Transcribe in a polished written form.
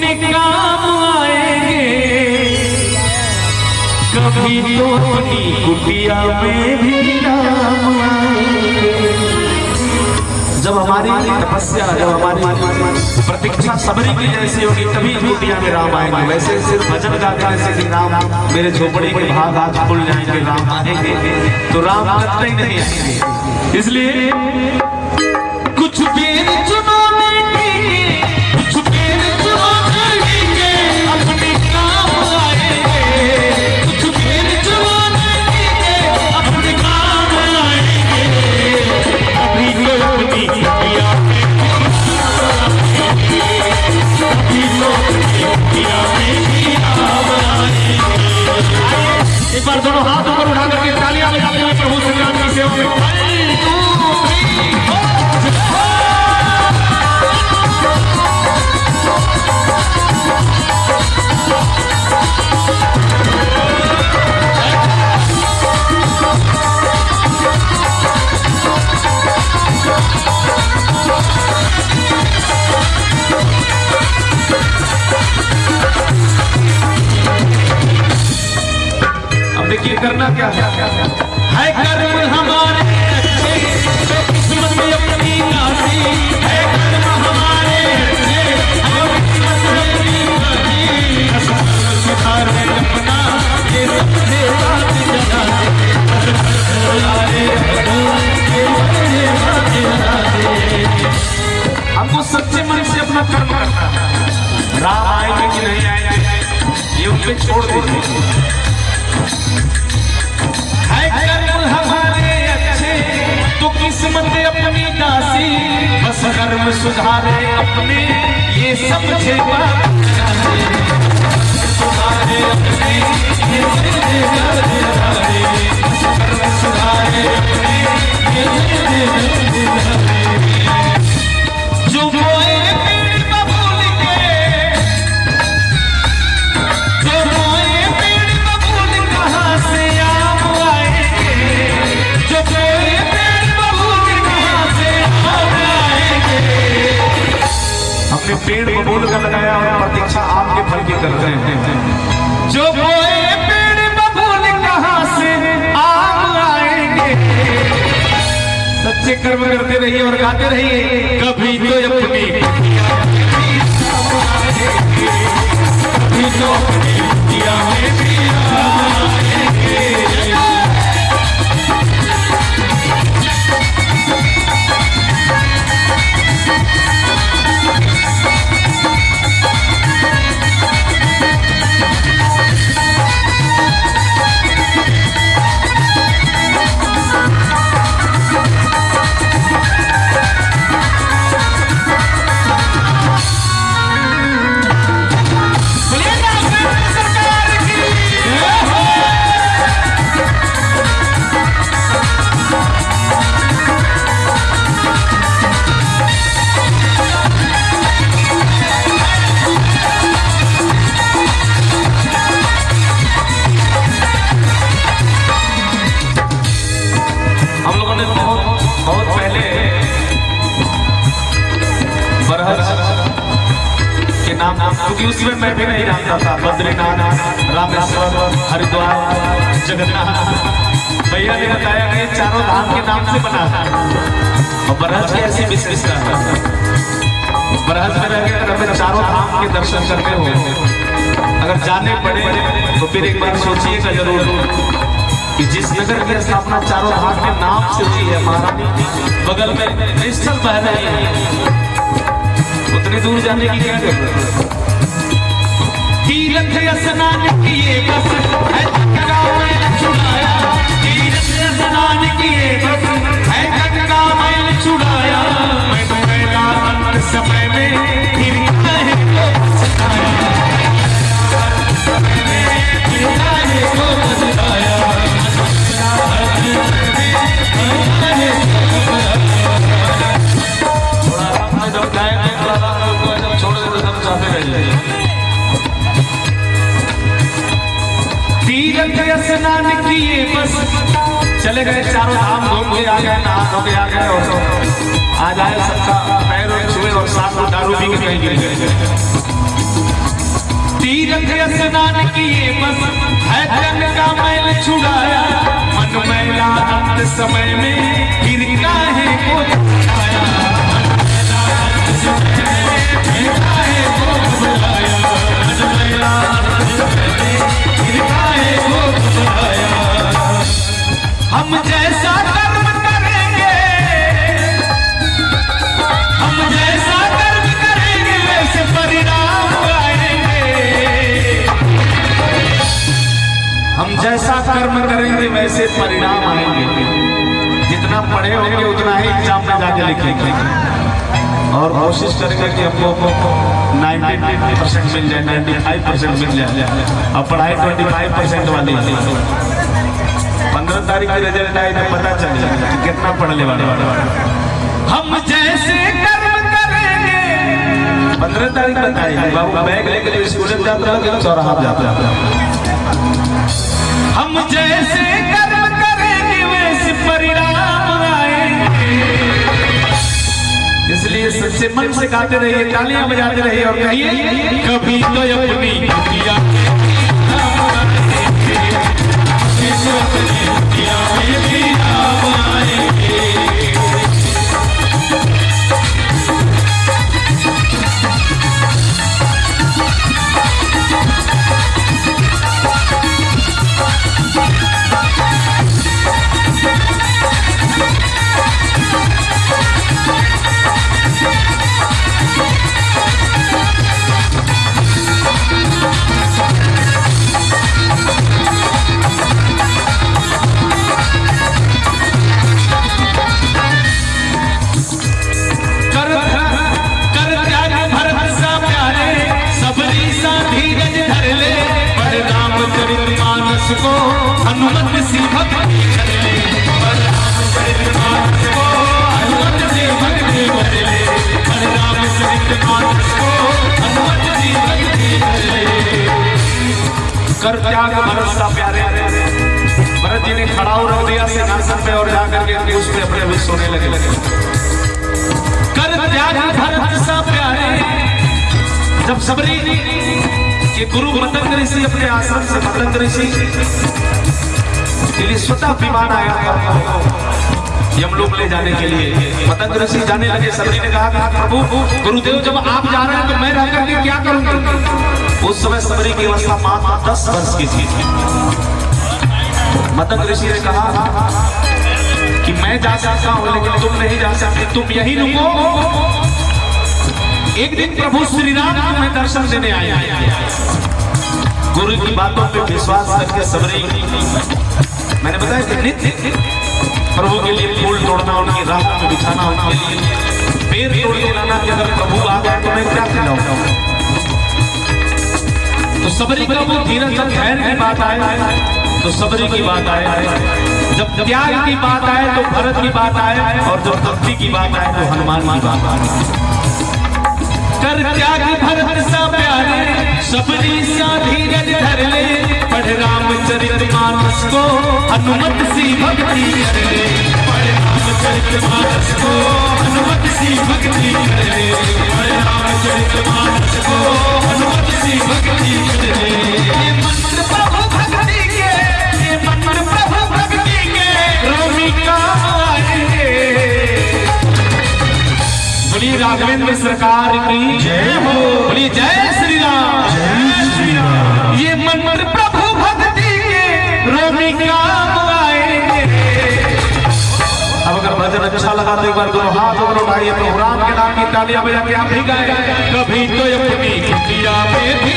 अपने काम आएंगे, कभी तो अपनी कुटिया में भी राम आएंगे। जब हमारी तपस्या, जब हमारी प्रतीक्षा सबरी की जैसी होगी तभी कुटिया में राम आएंगे। वैसे सिर्फ भजन गाने से कि राम मेरे झोपड़ी के भाग आज खुल जाएंगे, राम आएंगे, तो राम कतई नहीं आएंगे। इसलिए कुछ पेड़ चुनाने के, कुछ पेड़ चुनाने के अपने काम आएंगे, कुछ पेड़ चुनाने के अपने काम आएंगे, अभी तो अपनी कुटिया में, अभी तो अपनी कुटिया में भी राम आएंगे। एक बार दोनों हाथ ऊपर उठा करके तालियां बजाते हुए प्रभु श्री राम की सेवा में देखिए करना क्या है, कर्म हमारे अच्छे तो किस्मत में अपनी नासी है, कर्म हमारे अच्छे तो किस्मत में अपनी नासी, सुधार है अपना ये सबसे बात जगा दे, हमको सच्चे मन से अपना कर्म करना है। राम आएंगे कि नहीं आएंगे ये उन पे छोड़ दीजिए। कर्म हमारे अच्छे तो किस्मत अपनी दासी, बस कर्म सुधारे अपने ये समझे बात, सुधारे अपने ये समझे कर्म सुधारे अपने ये जो बोए पेड़ बबूल के, जो बोए पेड़ बबूल कहाँ से आम आएंगे, जो बोए पेड़ बबूल कहाँ से आम आएंगे। हमने पेड़ बबूल का लगाया और प्रतीक्षा आपके फल की करते हैं। जो बोए पेड़ बबूल कहाँ से आम आएंगे, सच्चे कर्म करते रहिए और गाते रहिए, कभी तो अपनी कभी तो अपनी कुटिया में भी राम आएंगे। क्योंकि उसमें मैं भी नहीं जानता था, बद्रीनाथ, रामेश्वर, हरिद्वार, जगन्नाथ, भैया ने बताया कि चारों धाम के नाम से बना था। और बरहज की ऐसी विशेषता है, बरहज में रह गए अगर चारों धाम के दर्शन करते हो, अगर जाने पड़े तो फिर एक बार सोचिएगा जरूर कि जिस नगर की स्थापना चारों धाम के नाम से हुई है, महारानी बगल में स्थल बह रही है, उतनी दूर जाने की क्या जरूरत है। तीर्थ स्नान किए बस है गंगा मैल छुड़ाया, तीर्थ स्नान किए बस है गंगा मैल छुड़ाया, मैं तो मेरा अंत समय में फिर काहे को पछताया, समय में फिर काहे को पछताया, थोड़ा अपने जब गाएंगे छोड़ देते सब चाहते रहिए। तीर्थ स्नान किए बस चले गए, चारों धाम घूम के आ गए, नहा धो के आ गए, और तो आ जाए सबका पैर छुए और साथ में दारू पी के कहीं गिर गए। तीर्थ स्नान किए बस है तन का मैल छुड़ाया, मन मैला अंत समय में फिर काहे को छुड़ाया, मन मैला अंत समय में फिर काहे को छुड़ाया, मन मैला अंत समय में फिर काहे को छुड़ाया। हम जैसा कर्म करेंगे, हम जैसा कर्म करेंगे वैसे परिणाम आएंगे, हम जैसा कर्म करेंगे वैसे परिणाम आएंगे। जितना पढ़े होंगे उतना ही एग्जाम में जाके लिखेंगे और कोशिश करेंगे कि हमको 90% मिल जाए, 95% मिल जाए और पढ़ाई 25% वाली। 15 तारीख की रिजल्ट आई तो पता चल जाए कि कितना पढ़ने वाले। हम जैसे कर्म करेंगे 15 तारीख बताइए बाबू, बैग लेकर स्कूल में जाता है चौराहा जाता है। हम जैसे कर्म करेंगे वैसे परिणाम आएंगे, इसलिए सच्चे मन से गाते रहिए, तालियां बजाते रहिए और कहिए कभी तो अपनी दुनिया में भी नाम आएंगे। को हनुमत सी भक्ति कर ले, रामचरितमानस को हनुमत सी भक्ति कर ले, रामचरितमानस को हनुमत सी भक्ति कर ले। कर त्याग भरत सा प्यारे, भरत जी ने खड़ा रख दिया सिंहासन पे और जाकर के उस पे अपने भी सोने लगे। कर त्याग भरत सा प्यारे, जब सबरी ये गुरु मतंग ऋषि अपने आश्रम से मतंग ऋषि के लिए स्वतः विमान आया था यमलोक ले जाने के लिए। मतंग ऋषि जाने लगे, सबरी ने कहा प्रभु गुरुदेव जब आप जा रहे हैं तो मैं रह करके क्या करूंगा। उस समय सबरी की अवस्था मात्र 10 वर्ष की थी। मतंग ऋषि ने कहा कि मैं जा सकता हूं लेकिन तुम नहीं जा सकते, तुम यही रुको। एक दिन प्रभु श्री राम तुम्हें दर्शन देने आए। गुरु की बातों पे विश्वास करके सबरी, मैंने बताया कि नित्य प्रभु के लिए फूल तोड़ना, उनकी राह में बिछाना, उनके लिए पेड़ तोड़ के लाना कि अगर प्रभु आ गए तो मैं क्या खिलाऊंगा। तो सबरी का वो धीरज जब धैर्य की बात आए तो सबरी की बात आए, जब त्याग की बात आए तो भरत की बात आए, और जब भक्ति की बात आए तो हनुमान की बात आए। कर त्याग भरत सा प्यारे, सबरी सा धीरज धर ले, पढ़ रामचरितमानस को हनुमत सी भक्ति कर ले, पढ़ रामचरितमानस को हनुमत सी भक्ति कर ले, पढ़ रामचरितमानस को हनुमत सी भक्ति कर ले। ये मंत्र प्रभु भक्ति के, ये मंत्र प्रभु भक्ति के रोमी काम आएंगे। बोलिए राघवेंद्र सरकार की जय हो, बोलिए जय श्री राम, जय श्री राम। ये मंत्र प्रभु भक्ति के रोमी काम आएंगे। अब अगर भजन अच्छा लगा तो एक बार दोनों हाथ ऊपर उठाइए, प्रोग्राम के नाम की तालियां बजा के आप भी गाएं। कभी तो अपनी दुनिया में भी